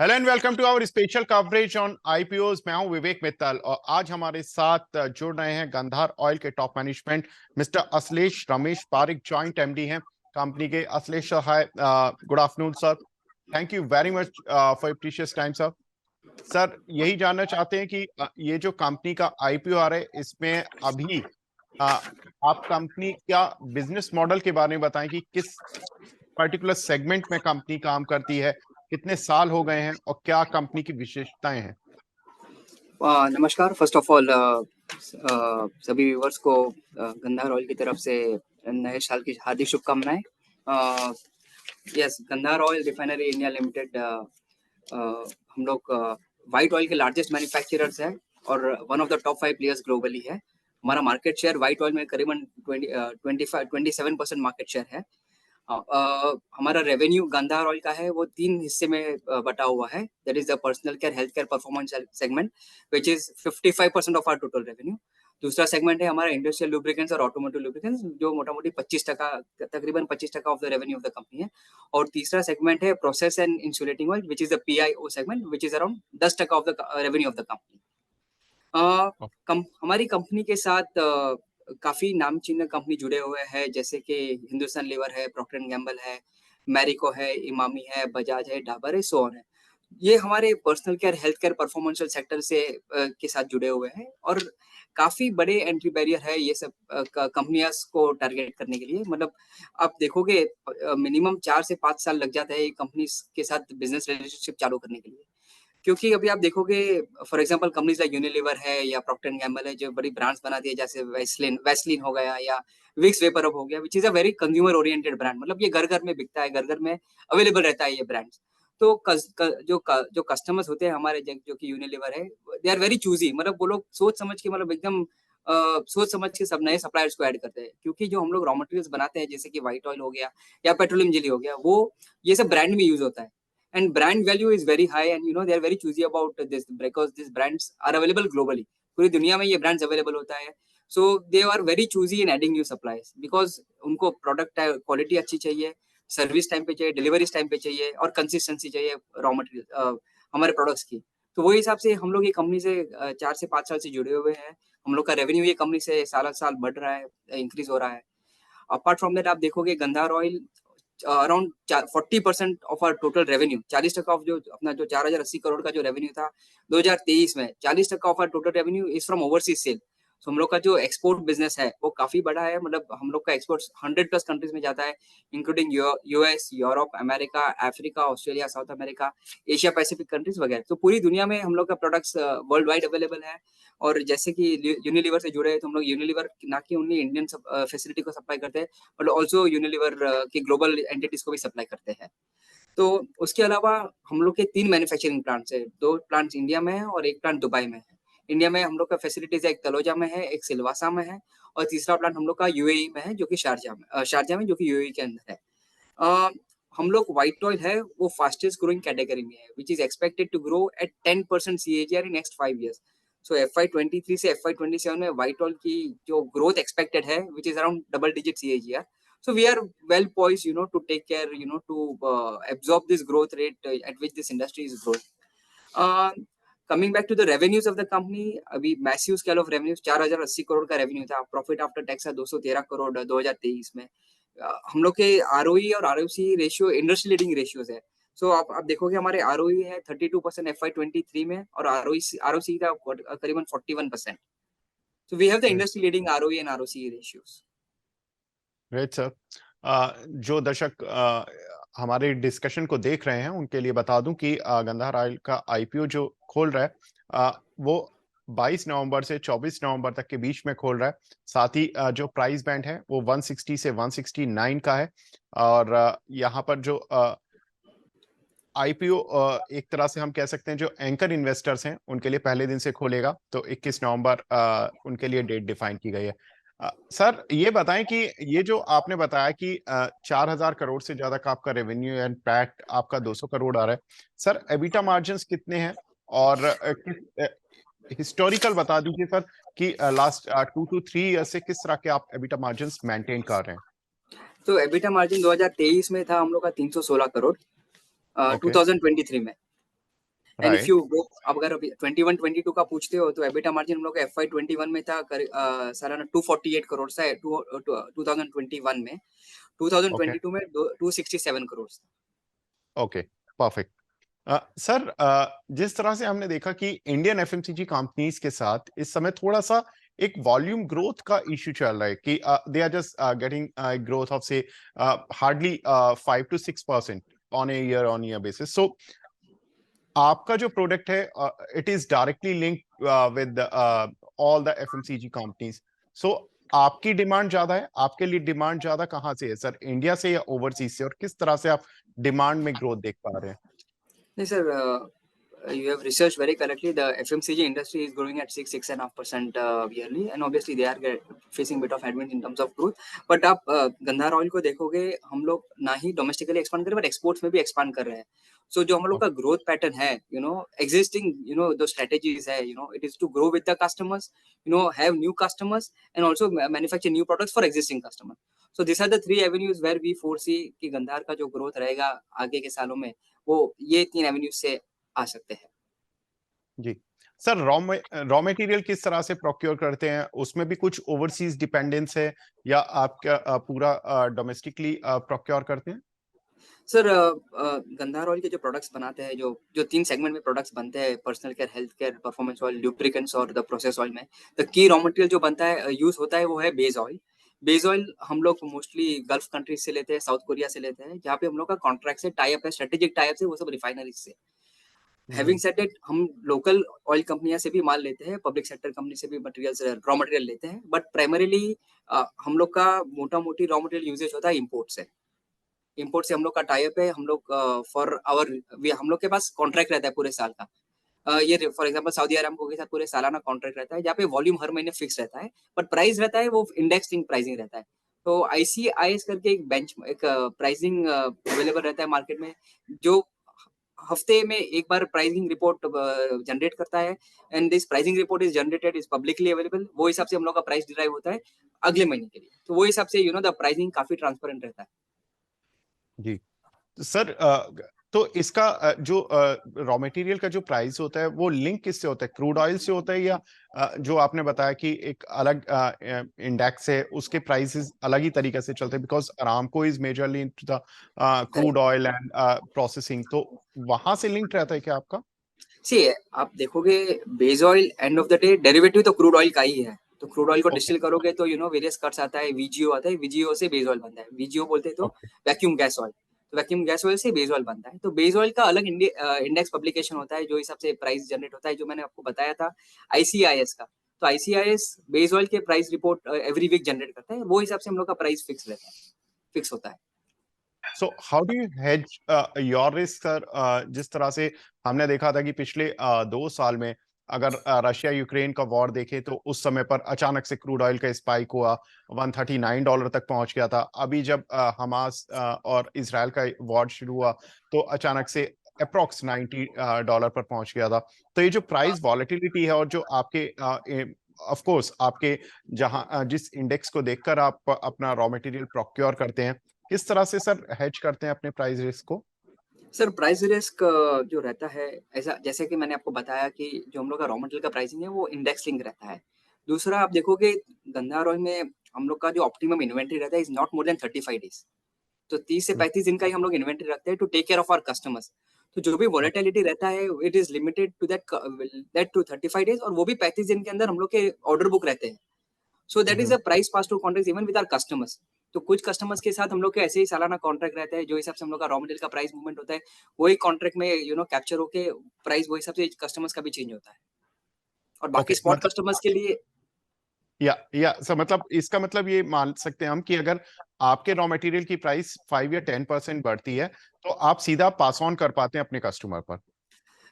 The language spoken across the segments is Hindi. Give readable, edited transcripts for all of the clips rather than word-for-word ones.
Hello and welcome to our special coverage on IPOs. मैं हूं विवेक मित्तल और आज हमारे साथ जुड़ रहे हैं गंधार ऑयल के top management mister Ashlesh Ramesh Parik, joint MD हैं कंपनी के। Ashlesh sir, hi, good afternoon sir. Thank you very much for your precious time sir. Sir, यही जानना चाहते हैं कि ये जो कंपनी का आईपीओ आ रहा है, इसमें अभी आप कंपनी क्या बिजनेस मॉडल के बारे में बताएं कि किस पर्टिकुलर सेगमेंट में कंपनी काम करती है, कितने साल हो गए हैं और क्या कंपनी की विशेषताएं हैं। नमस्कार। फर्स्ट ऑफ ऑल सभी व्यूवर्स को गंधार ऑयल की तरफ से नए साल की हार्दिक शुभकामनाएं। Yes, Gandhar oil refinery India limited हम लोग वाइट ऑयल के लार्जेस्ट मैन्युफैक्चरर्स है और one of the top 5 players globally है। हमारा मार्केट शेयर वाइट ऑयल में करीबन 27% मार्केट शेयर है। हमारा रेवेन्यू गंधार ऑयल का है वो 3 हिस्से में बटा हुआ है। That is the personal care health care performance segment which is 55% of our total revenue. दूसरा सेगमेंट है हमारा इंडस्ट्रियल लुब्रिकेंट्स और ऑटोमोटिव लुब्रिकेंट्स, जो मोटा मोटी 25% तकरीबन 25% of the revenue of the company है। और तीसरा सेगमेंट है process and insulating oil which is the PIO segment which is around 10% of the revenue of the company. हमारी कंपनी के साथ काफी नामचीन कंपनी जुड़े हुए हैं, जैसे कि हिंदुस्तान लीवर है, प्रॉक्टर एंड गैम्बल है, मैरिको है, इमामी है, बजाज है, डाबर है, सो ऑन है। ये हमारे पर्सनल केयर हेल्थ केयर परफॉर्मेंशियल सेक्टर से के साथ जुड़े हुए हैं और काफी बड़े एंट्री बैरियर है ये सब कंपनियां को टारगेट करने के लिए। मतलब आप देखोगे मिनिमम 4 से 5 साल लग जाता है कंपनी के साथ बिजनेस रिलेशनशिप चालू करने के लिए, क्योंकि अभी आप देखोगे for example companies like Unilever है या प्रॉक्टर एंड गैम्बल है, जो बड़ी ब्रांड्स बनाती है, जैसे वैसलीन हो गया या विक्स वेपरअप हो गया, which is a very consumer oriented brand. मतलब ये घर घर में बिकता है, घर घर में अवेलेबल रहता है ये ब्रांड्स। तो जो कस्टमर्स होते हैं हमारे, जो कि यूनिलीवर है, दे आर वेरी चूजी। मतलब वो लोग सोच समझ के, मतलब एकदम सोच समझ के सब नए सप्लायर्स को ऐड करते हैं, क्योंकि जो हम लोग रॉ मटेरियल्स बनाते हैं, जैसे कि व्हाइट ऑयल हो गया या पेट्रोलियम जेली हो गया, वो ये सब ब्रांड में यूज होता है। And brand value is very high, and they are very choosy about this because these brands are available globally. पूरी दुनिया में ये brands available होता है, so they are very choosy in adding new supplies because उनको product quality अच्छी चाहिए, service time पे चाहिए, delivery time पे चाहिए और consistency चाहिए raw material हमारे products की। तो वही हिसाब से हम लोग ये कंपनी से 4 से 5 साल से जुड़े हुए हैं। हम लोग का रेवेन्यू ये कंपनी से साल बढ़ रहा है, इंक्रीज हो रहा है। अपार्ट फ्रॉम दैट आप देखोगे Gandhar oil around 40% of our total revenue, 40% of जो अपना जो 4080 करोड़ का जो रेवेन्यू था 2023 में, 40% of our total revenue is from overseas sale. तो हम लोग का जो एक्सपोर्ट बिजनेस है वो काफी बड़ा है। मतलब हम लोग का एक्सपोर्ट 100+ कंट्रीज में जाता है, including US, Europe, America, Africa, Australia, south America, Asia Pacific countries वगैरह। तो पूरी दुनिया में हम लोग का प्रोडक्ट्स वर्ल्ड वाइड अवेलेबल है। और जैसे कि यूनिलीवर से जुड़े हैं, तो हम लोग यूनिलीवर ना कि उन्हीं इंडियन फैसिलिटी को सप्लाई करते हैं, बट ऑल्सो यूनिलीवर की ग्लोबल एंटिटीज को भी सप्लाई करते हैं। तो उसके अलावा हम लोग के 3 मैन्युफैक्चरिंग प्लांट्स है, 2 प्लांट्स इंडिया में है और 1 प्लांट दुबई में है। इंडिया में हम लोग का फैसिलिटीज एक तलोजा में है, एक सिलवासा में है और तीसरा प्लांट हम लोग का यूएई में है, जो कि शारजा में जो कि यूएई के अंदर है। अ, हम लोग व्हाइट ऑयल है वो फास्टेस्ट ग्रोइंग कैटेगरी में है, which is expected to grow at 10% CAGR in next 5 years। So FY23 से FY27 में व्हाइट ऑयल की जो ग्रोथ एक्सपेक्टेड है, which is around double digit CAGR। So we are well poised, to take care, to absorb this growth rate at which this industry is growing. Coming back to the revenues of the company, अभी massive scale of revenues 4080 crore का रेवेन्यू था। प्रॉफिट आफ्टर टैक्स है 213 करोड़ 2023 में। हम लोग के ROE और ROC ratio industry leading ratios है। सो आप देखोगे हमारे ROE है 32% FY23 में और ROC का करीबन 41%। So we have the industry leading ROE and ROC ratios. Great sir. जो दर्शक हमारे डिस्कशन को देख रहे हैं उनके लिए बता दूं कि गंधार ऑयल का आईपीओ जो खोल रहा है वो 22 नवंबर से 24 नवंबर तक के बीच में खोल रहा है। साथ ही जो प्राइस बैंड है वो 160 से 169 का है। और यहाँ पर जो आईपीओ एक तरह से हम कह सकते हैं जो एंकर इन्वेस्टर्स हैं उनके लिए पहले दिन से खोलेगा, तो 21 नवंबर उनके लिए डेट डिफाइन की गई है। सर, ये बताएं कि ये जो आपने बताया कि 4000 करोड़ से ज्यादा का आपका रेवेन्यू एंड पैट आपका 200 करोड़ आ रहा है, सर एबिटा मार्जिन्स कितने हैं? और हिस्टोरिकल बता दीजिए सर कि लास्ट 2 to 3 ईयर से किस तरह के आप एबिटा मार्जिन्स मेंटेन कर रहे हैं। तो एबिटा मार्जिन 2023 में था हम लोग का 316 करोड़ ओके। 2023 में। And if right. You go, अब अगर अभी 21-22 का पूछते हो तो एबिटा मार्जिन हम लोग का FY 21 में था सालाना 248 करोड़ से 2021 में, ओके। 2022 में 267 करोड़ था। ओके। परफेक्ट। सर, जिस तरह से हमने देखा कि इंडियन एफएमसीजी कंपनीज के साथ इस समय थोड़ा सा एक वॉल्यूम ग्रोथ का इश्यू चल रहा है कि they are just getting growth of say hardly 5 to 6% on a year basis. So आपका जो प्रोडक्ट है it is directly linked with all the FMCG companies. So आपकी डिमांड ज्यादा है, आपके लिए डिमांड ज्यादा कहाँ से है सर, इंडिया से या ओवरसीज से, और किस तरह से आप डिमांड में ग्रोथ देख पा रहे हैं? नहीं sir, you have researched very correctly. The FMCG industry is growing at 6.5% yearly, and obviously they are facing bit of headwinds in terms of growth. But आप गंधार ऑयल को देखोगे, हम लोग ना ही डोमेस्टिकली एक्सपांड कर रहे हैं, बट एक्सपोर्ट्स में भी एक्सपांड कर रहे हैं। सो जो हम लोग का ग्रोथ पैटर्न है, एग्जिस्टिंग द स्ट्रेटेजीज है, it is to grow with the customers, have new customers, and also manufacture new products for existing customer. So this are the 3 avenues where we foresee कि गंधार का जो ग्रोथ रहेगा आगे के सालों में, वो ये 3 एवेन्यूज से आ सकते हैं। जी। सर, रॉ मटेरियल किस तरह से प्रोक्योर करते हैं, उसमें भी कुछ ओवरसीज डिपेंडेंस है या आपका पूरा डोमेस्टिकली प्रोक्योर करते हैं? सर, गंधार ऑयल के जो प्रोडक्ट्स बनाते हैं, जो जो 3 सेगमेंट में प्रोडक्ट्स बनते हैं, personal care, health care, performance oil, lubricants और द प्रोसेस ऑयल में, द की रॉ मटेरियल जो बनता है, यूज होता है, वो है बेस ऑयल। बेस ऑयल हम लोग मोस्टली गल्फ कंट्रीज से लेते हैं, साउथ कोरिया से लेते हैं, जहाँ पे हम लोग का कॉन्ट्रैक्ट से टाई अप है, स्ट्रेटेजिक टाई अप से, वो सब रिफाइनरीज से। हैविंग सेड इट, हम लोकल ऑयल कंपनियां से भी माल लेते हैं, पब्लिक सेक्टर कंपनी से भी मटेरियल, रॉ मटेरियल लेते हैं, बट प्राइमरीली हम लोग का मोटा मोटी रॉ मटेरियल यूजेज होता है इम्पोर्ट से। इम्पोर्ट से हम लोग का टाई अप है, हम लोग फॉर आवर, हम लोग के पास कॉन्ट्रैक्ट रहता है पूरे साल का। ये फॉर एग्जांपल सऊदी अरामको के साथ पूरे सालाना कॉन्ट्रैक्ट रहता है, जहाँ पे वॉल्यूम हर महीने फिक्स रहता है, बट प्राइस रहता है वो इंडेक्स लिंक प्राइसिंग रहता है। तो ICIS करके एक प्राइसिंग अवेलेबल रहता है मार्केट में, जो हफ्ते में एक बार प्राइसिंग रिपोर्ट जनरेट करता है, and this pricing report is generated, is publicly available. वो हिसाब से हम लोग का प्राइस डिराइव होता है अगले महीने के लिए, तो वो हिसाब से द प्राइसिंग काफी ट्रांसपेरेंट रहता है। जी। तो सर, तो इसका जो रॉ मटेरियल का जो प्राइस होता है वो लिंक किससे होता है, क्रूड ऑयल से होता है या जो आपने बताया कि एक अलग इंडेक्स है, उसके प्राइसेस अलग ही तरीके से चलते हैं, because Aramco is majorly into the crude correct. Oil and processing, तो वहां से लिंक रहता है क्या आपका? सी, आप देखोगे, base oil end of the day derivative तो क्रूड ऑयल का ही है। तो क्रूड ऑयल को ओके। डिस्टिल करोगे तो वेरियस कट्स आता है, VGO आता है, VGO से बेस ऑयल बनता है। VGO बोलते हैं तो ओके। वैक्यूम गैस ऑयल, तो वैक्यूम गैस ऑयल से बेस ऑयल बनता है। तो बेस ऑयल का अलग इंडेक्स पब्लिकेशन होता है, जो हिसाब से प्राइस जनरेट होता है, जो मैंने आपको बताया था ICIS का। तो ICIS बेस ऑयल के price report every week generate करता है, वो हिसाब से हम लोग का प्राइस फिक्स रहता है, फिक्स होता है। So how do you hedge your risk sir? जिस तरह से हमने देखा था कि पिछले 2 साल में अगर रशिया यूक्रेन का वॉर देखे तो उस समय पर अचानक से क्रूड ऑयल का स्पाइक हुआ, $139 तक पहुंच गया था। अभी जब हमास और इसराइल का वॉर शुरू हुआ तो अचानक से अप्रोक्स $90 पर पहुंच गया था। तो ये जो प्राइस वॉलेटिलिटी है और जो आपके ऑफ कोर्स आपके जिस इंडेक्स को देखकर आप अपना रॉ मटेरियल प्रोक्योर करते हैं, किस तरह से सर हेज करते हैं अपने प्राइस रिस्क को? सर, प्राइस रिस्क जो रहता है, ऐसा जैसे कि मैंने आपको बताया कि जो हम लोग का रॉ मटेरियल का प्राइसिंग है, वो इंडेक्स लिंक रहता है। दूसरा, आप देखोगे गंधार ऑयल में हम लोग का जो ऑप्टिमम इन्वेंट्री रहता है is not more than 35 days. तो 30 से 35 दिन का ही हम लोग इन्वेंट्री रखते हैं to take care of our customers. तो जो भी वॉलेटिलिटी रहता है, it is limited to that to 35 days, और वो भी 35 दिन के अंदर हम लोग के ऑर्डर बुक रहते हैं। So that is a price pass to contract even with our customers. तो कुछ कस्टमर्स के साथ हम लोग के ऐसे ही सालाना कॉन्ट्रैक्ट रहता है, जो हिसाब से हम लोग का रॉ मटेरियल का प्राइस मूवमेंट होता है, वही कॉन्ट्रैक्ट में कैप्चर होके प्राइस वो हिसाब से कस्टमर्स का भी चेंज होता है। और बाकी ओके, स्पॉट मतलब कस्टमर्स के लिए, या सर, मतलब इसका मतलब ये मान सकते हैं हम कि अगर आपके रॉ मटेरियल की प्राइस 5 या 10% बढ़ती है तो आप सीधा पास ऑन कर पाते हैं अपने कस्टमर पर?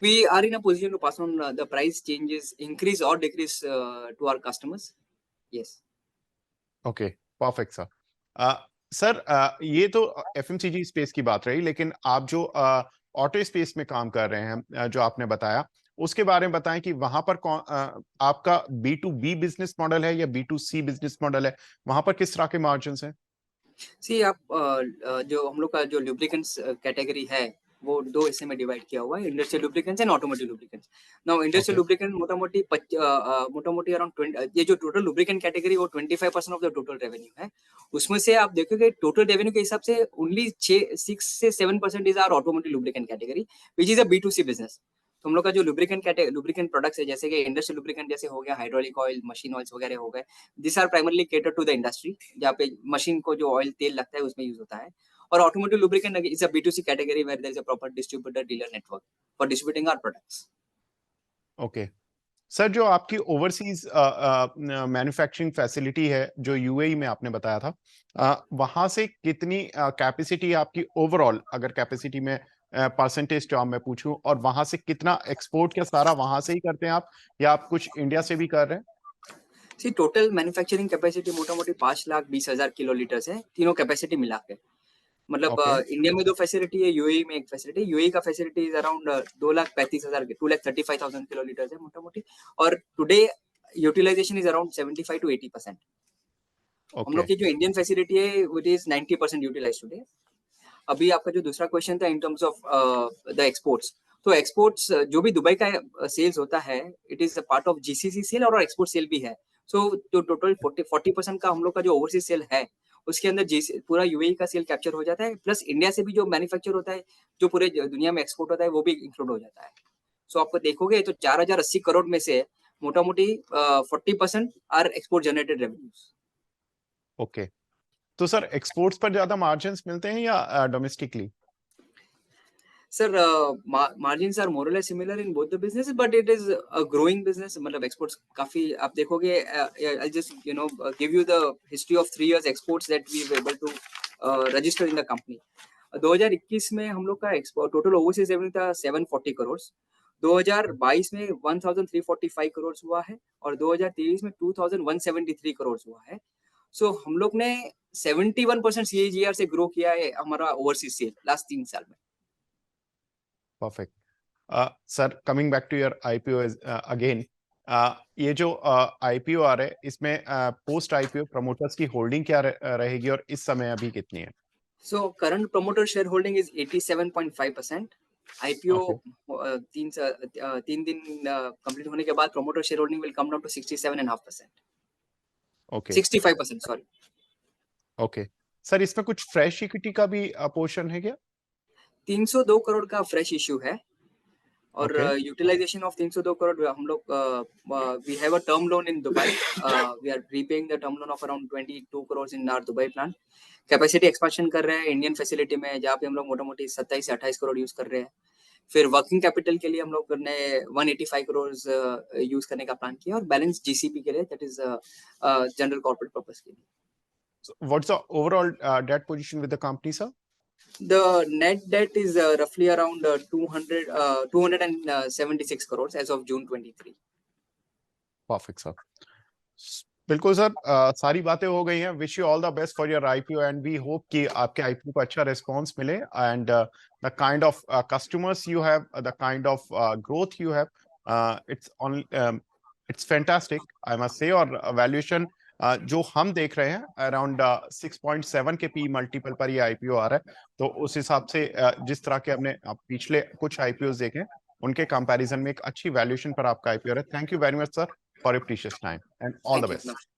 We are in a position to pass on the price changes, increase और decrease to our customers. Yes. Okay. Perfect sir. Sir, ये तो एफएमसीजी स्पेस की बात रही, लेकिन आप जो ऑटो स्पेस में काम कर रहे हैं, जो आपने बताया, उसके बारे में बताएं कि वहां पर आपका B2B बिजनेस मॉडल है या B2C बिजनेस मॉडल है, वहां पर किस तरह के मार्जिन है? सी, आप जो हम लोग का जो लुब्रिकेंट्स कैटेगरी है, वो 2 हिस्से में डिवाइड किया हुआ है, industrial lubricants and automotive lubricants. Now industrial lubricant मोटा-मोटी अराउंड 20, ये जो टोटल लुब्रिकेंट कैटेगरी वो 25% ऑफ द टोटल रेवेन्यू है। उसमें से आप देखोगे टोटल रेवेन्यू के हिसाब से ओनली 6 से 7% is our automotive lubricant category, which is a B2C business. तो हम लोग का जो लुब्रिकेंट प्रोडक्ट्स है, जैसे कि इंडस्ट्रियल लुब्रिकेंट जैसे हो गया, हाइड्रोलिक ऑयल, मशीन ऑयल्स वगैरह हो गए, this are primarily cater to the industry, जहाँ पे मशीन को जो ऑयल तेल लगता है उसमें यूज होता है। और automotive lubricant is a B2C category where there is a proper distributor dealer network for distributing our products. Okay sir, जो आपकी ओवरसीज मैन्युफैक्चरिंग फैसिलिटी है जो यूएई में आपने बताया था, वहां से कितनी कैपेसिटी आपकी ओवरऑल, अगर कैपेसिटी में परसेंटेज टर्म में पूछूं, और वहां से कितना एक्सपोर्ट का सारा वहां से ही करते हैं आप, या आप कुछ इंडिया से भी कर रहे हैं? सी टोटल मैन्युफैक्चरिंग कैपेसिटी मोटा-मोटी 5,20,000 किलोलीटर है, तीनों कैपेसिटी मिला के। मतलब ओके इंडिया में 2 फैसिलिटी है, यूएई में 1 फैसिलिटी है। यूएई का फैसिलिटी इज अराउंड 2,35,000 2,35,000 किलोलीटर है मोटा-मोटी, और today utilisation is around 75 to 80%। हम ओके लोग की जो इंडियन फैसिलिटी है इट इज 90% यूटिलाइज्ड टुडे। अभी आपका जो दूसरा क्वेश्चन था in terms of the exports, तो एक्सपोर्ट्स जो भी दुबई का सेल्स होता है, it is a part of GCC sale और एक्सपोर्ट सेल भी है। सो जो टोटल 40% का हम लोग का जो ओवरसीज सेल है, उसके अंदर पूरा यूएई का सेल कैप्चर हो जाता है, प्लस इंडिया से भी जो मैन्युफैक्चर होता है, जो पूरे दुनिया में एक्सपोर्ट होता है, वो भी इंक्लूड हो जाता है। सो आपको देखोगे तो 4,080 करोड़ में से मोटा मोटी 40% are export generated revenues. Okay तो सर, एक्सपोर्ट्स पर ज्यादा मार्जिन्स मिलते हैं या domestically? Sir, margins are more or less similar in both the businesses, but it is a growing business. मतलब exports काफी आप देखोगे, I'll just give you the history of 3 years exports that we were able to register in the company. 2021 में हम लोग का एक्सपोर्ट टोटल ओवरसीज रेवेन्यू था 740 करोड़, 2022 में 1345 करोड़ हुआ है, और 2023 में 2173 करोड़ हुआ है। सो हम लोग ने 71% CAGR से ग्रो किया है हमारा ओवरसीज सेल लास्ट 3 साल में। Perfect sir, coming back to your IPO again, ये जो आईपीओ आ रहे हैं, इसमें पोस्ट आईपीओ प्रमोटर्स की होल्डिंग क्या रहेगी, और इस समय अभी कितनी है? So current promoter shareholding is 87.5%. IPO okay 3 दिन कंप्लीट होने के बाद promoter shareholding will come down to 67.5%. Okay 65%, sorry. Okay sir, इसमें कुछ फ्रेश इक्विटी का भी पोर्शन है क्या? 302 करोड़ का फ्रेश इश्यू है, और ओके यूटिलाइजेशन ऑफ 302 करोड़ हम लोग we have a term loan in Dubai, we are repaying the term loan of around 22 crore in our Dubai plant. Capacity expansion कर रहे हैं इंडियन फैसिलिटी में, जहाँ पे हम लोग मोटा मोटी 27 से 28 करोड़ यूज कर रहे हैं। फिर वर्किंग कैपिटल के लिए हम लोग ने 185 करोड़ यूज करने का प्लान किया, और बैलेंस जीसीपी के लिए, that is general corporate purpose के लिए। What's the overall debt position with the company sir? The net debt is roughly around 276 crores as of June 23. Perfect sir, बिल्कुल सर, सारी बातें हो गई हैं। Wish you all the best for your IPO, and we hope कि आपके आईपीओ को अच्छा रिस्पांस मिले, and the kind of customers you have, the kind of growth you have, it's it's fantastic I must say. और वैल्यूएशन जो हम देख रहे हैं अराउंड 6.7 के पी मल्टीपल पर ये आईपीओ आ रहा है, तो उस हिसाब से जिस तरह के हमने पिछले कुछ आईपीओ देखे, उनके कंपैरिजन में एक अच्छी वैल्यूएशन पर आपका आईपीओ है। Thank you very much sir for your precious time, and all the Thank you. Best.